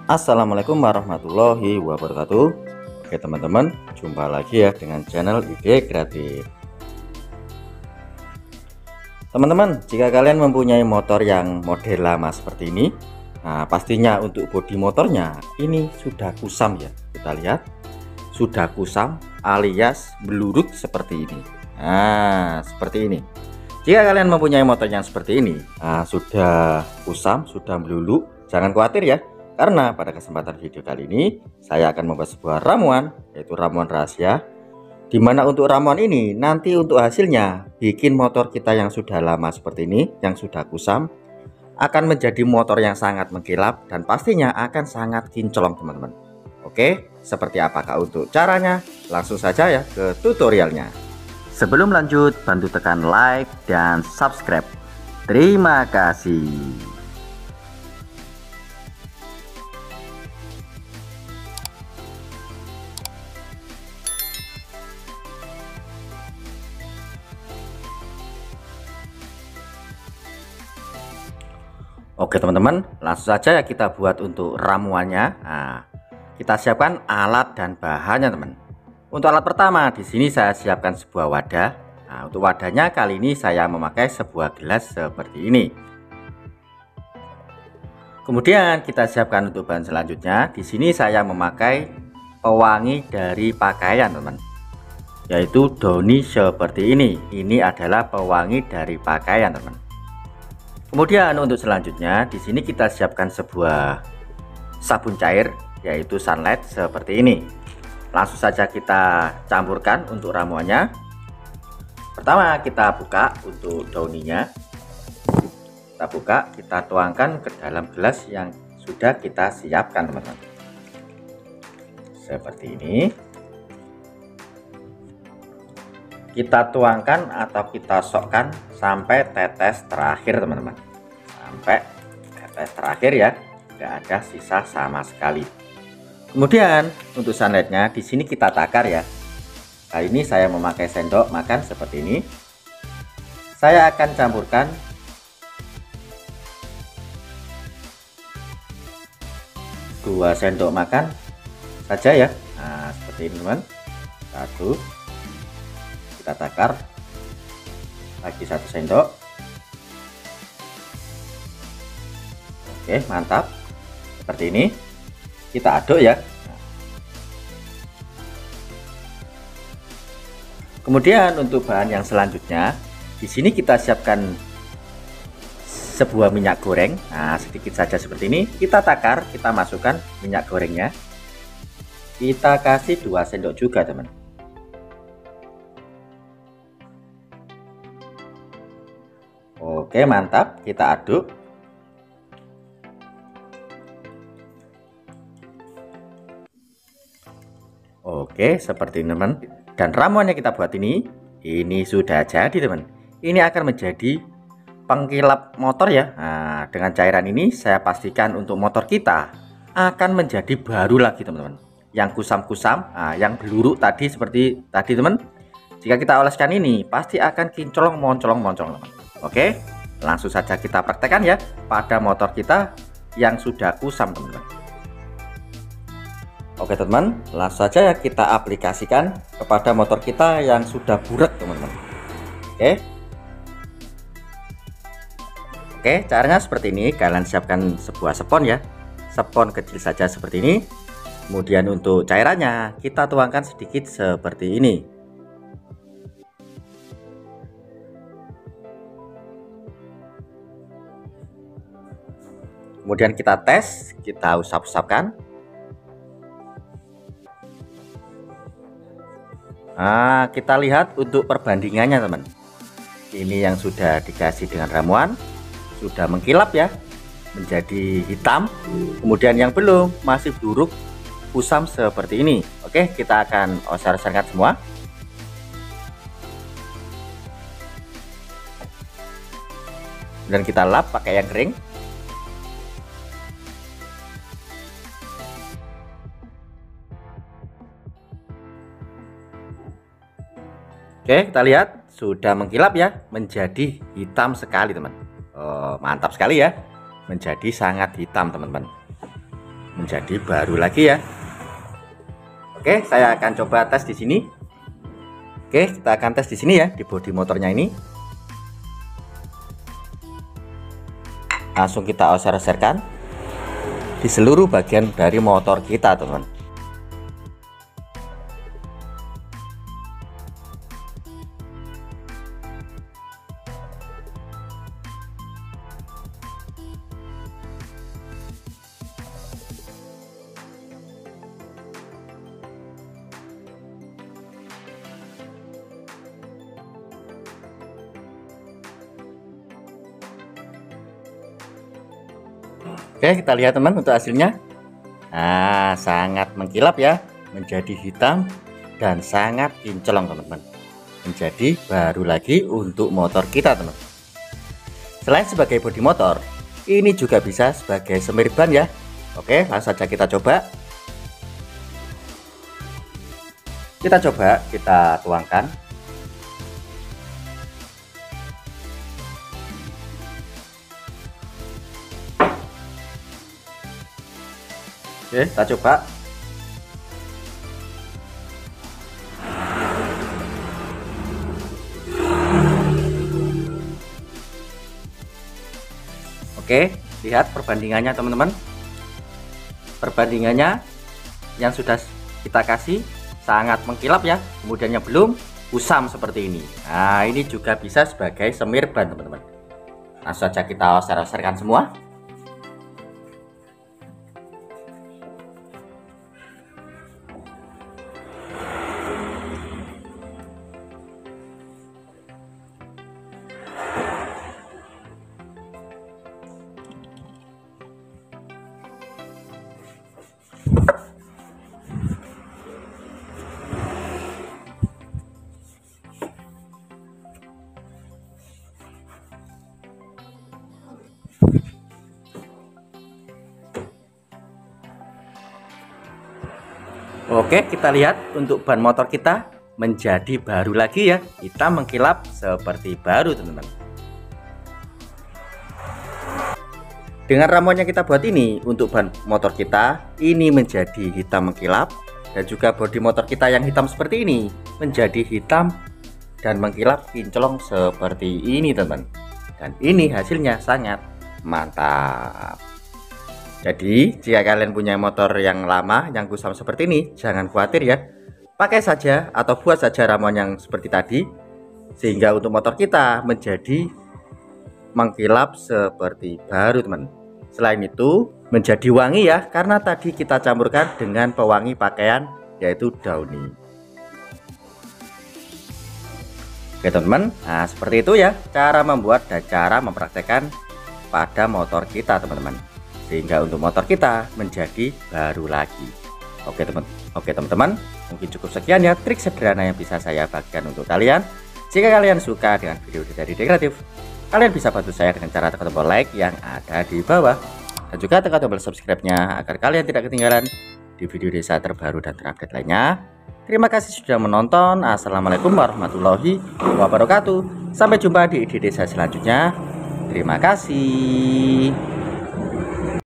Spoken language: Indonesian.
Assalamualaikum warahmatullahi wabarakatuh. Oke teman-teman, jumpa lagi ya dengan channel Ide Kreatif. Teman-teman, jika kalian mempunyai motor yang model lama seperti ini, nah pastinya untuk bodi motornya ini sudah kusam ya. Kita lihat, sudah kusam alias belurut seperti ini. Nah, seperti ini. Jika kalian mempunyai motor yang seperti ini, sudah kusam, sudah melulu, jangan khawatir ya. Karena pada kesempatan video kali ini saya akan membuat sebuah ramuan, yaitu ramuan rahasia, dimana untuk ramuan ini nanti untuk hasilnya bikin motor kita yang sudah lama seperti ini, yang sudah kusam, akan menjadi motor yang sangat mengkilap dan pastinya akan sangat kinclong teman-teman. Oke, seperti apakah untuk caranya? Langsung saja ya ke tutorialnya. Sebelum lanjut, bantu tekan like dan subscribe. Terima kasih. Oke teman-teman, langsung saja ya kita buat untuk ramuannya. Nah, kita siapkan alat dan bahannya teman. Untuk alat pertama di sini saya siapkan sebuah wadah. Nah, untuk wadahnya kali ini saya memakai sebuah gelas seperti ini. Kemudian kita siapkan untuk bahan selanjutnya. Di sini saya memakai pewangi dari pakaian teman, yaitu Downy seperti ini. Ini adalah pewangi dari pakaian teman. Kemudian untuk selanjutnya di sini kita siapkan sebuah sabun cair, yaitu Sunlight seperti ini. Langsung saja kita campurkan untuk ramuannya. Pertama kita buka untuk Downy-nya. Kita buka, kita tuangkan ke dalam gelas yang sudah kita siapkan teman-teman. Seperti ini. Kita tuangkan atau kita sokkan sampai tetes terakhir teman-teman, sampai tetes terakhir ya, tidak ada sisa sama sekali. Kemudian untuk sunlightnya di sini kita takar ya. Kali ini saya memakai sendok makan seperti ini. Saya akan campurkan dua sendok makan saja ya. Nah seperti ini teman, satu. Kita takar lagi satu sendok. Oke mantap, seperti ini kita aduk ya. Kemudian untuk bahan yang selanjutnya di sini kita siapkan sebuah minyak goreng. Nah sedikit saja seperti ini, kita takar, kita masukkan minyak gorengnya, kita kasih 2 sendok juga teman. Oke mantap, kita aduk. Oke seperti ini teman. Dan ramuan yang kita buat ini sudah jadi teman. Ini akan menjadi pengkilap motor ya. Nah, dengan cairan ini saya pastikan untuk motor kita akan menjadi baru lagi teman-teman. Yang kusam-kusam, yang beluruk tadi seperti tadi teman. Jika kita oleskan ini pasti akan kinclong monclong teman. Oke, langsung saja kita praktekkan ya pada motor kita yang sudah kusam teman-teman. Oke teman, langsung saja ya kita aplikasikan kepada motor kita yang sudah burak teman-teman. Oke, caranya seperti ini. Kalian siapkan sebuah spons ya, spons kecil saja seperti ini. Kemudian untuk cairannya kita tuangkan sedikit seperti ini. Kemudian kita tes, kita usap-usapkan. Nah, kita lihat untuk perbandingannya teman. Ini yang sudah dikasih dengan ramuan sudah mengkilap ya, menjadi hitam. Kemudian yang belum masih buruk, kusam seperti ini. Oke, kita akan osar-osarkan semua. Dan kita lap pakai yang kering. Oke, kita lihat sudah mengkilap ya, menjadi hitam sekali teman. Oh, mantap sekali ya, menjadi sangat hitam teman-teman. menjadi baru lagi ya. Oke, saya akan coba tes di sini. Oke, kita akan tes di sini ya, di bodi motornya ini. Langsung kita oser-oserkan di seluruh bagian dari motor kita, teman. Oke, kita lihat teman untuk hasilnya. Nah, sangat mengkilap ya, menjadi hitam dan sangat kinclong teman-teman. Menjadi baru lagi untuk motor kita teman. Selain sebagai bodi motor, ini juga bisa sebagai semir ban ya. Oke, langsung saja kita coba. Kita tuangkan. Oke, kita coba. Oke, lihat perbandingannya teman-teman. Perbandingannya yang sudah kita kasih sangat mengkilap ya, kemudian yang belum kusam seperti ini. Nah, ini juga bisa sebagai semir ban teman-teman. Langsung saja kita oser-oserkan semua. Oke, kita lihat untuk ban motor kita menjadi baru lagi ya, hitam mengkilap seperti baru teman-teman. Dengan ramuan yang kita buat ini untuk ban motor kita ini menjadi hitam mengkilap, dan juga bodi motor kita yang hitam seperti ini menjadi hitam dan mengkilap kinclong seperti ini teman-teman. Dan ini hasilnya sangat mantap. Jadi jika kalian punya motor yang lama yang kusam seperti ini, jangan khawatir ya, pakai saja atau buat saja ramuan yang seperti tadi, sehingga untuk motor kita menjadi mengkilap seperti baru teman. Selain itu menjadi wangi ya, karena tadi kita campurkan dengan pewangi pakaian yaitu Downy. Oke teman-teman, nah seperti itu ya cara membuat dan cara mempraktekkan pada motor kita teman-teman, sehingga untuk motor kita menjadi baru lagi. Oke teman-teman, mungkin cukup sekian ya trik sederhana yang bisa saya bagikan untuk kalian. Jika kalian suka dengan video dari Dekreatif, kalian bisa bantu saya dengan cara tekan tombol like yang ada di bawah, dan juga tekan tombol subscribe-nya agar kalian tidak ketinggalan di video desa terbaru dan terupdate lainnya. Terima kasih sudah menonton. Assalamualaikum warahmatullahi wabarakatuh. Sampai jumpa di ide desa selanjutnya. Terima kasih.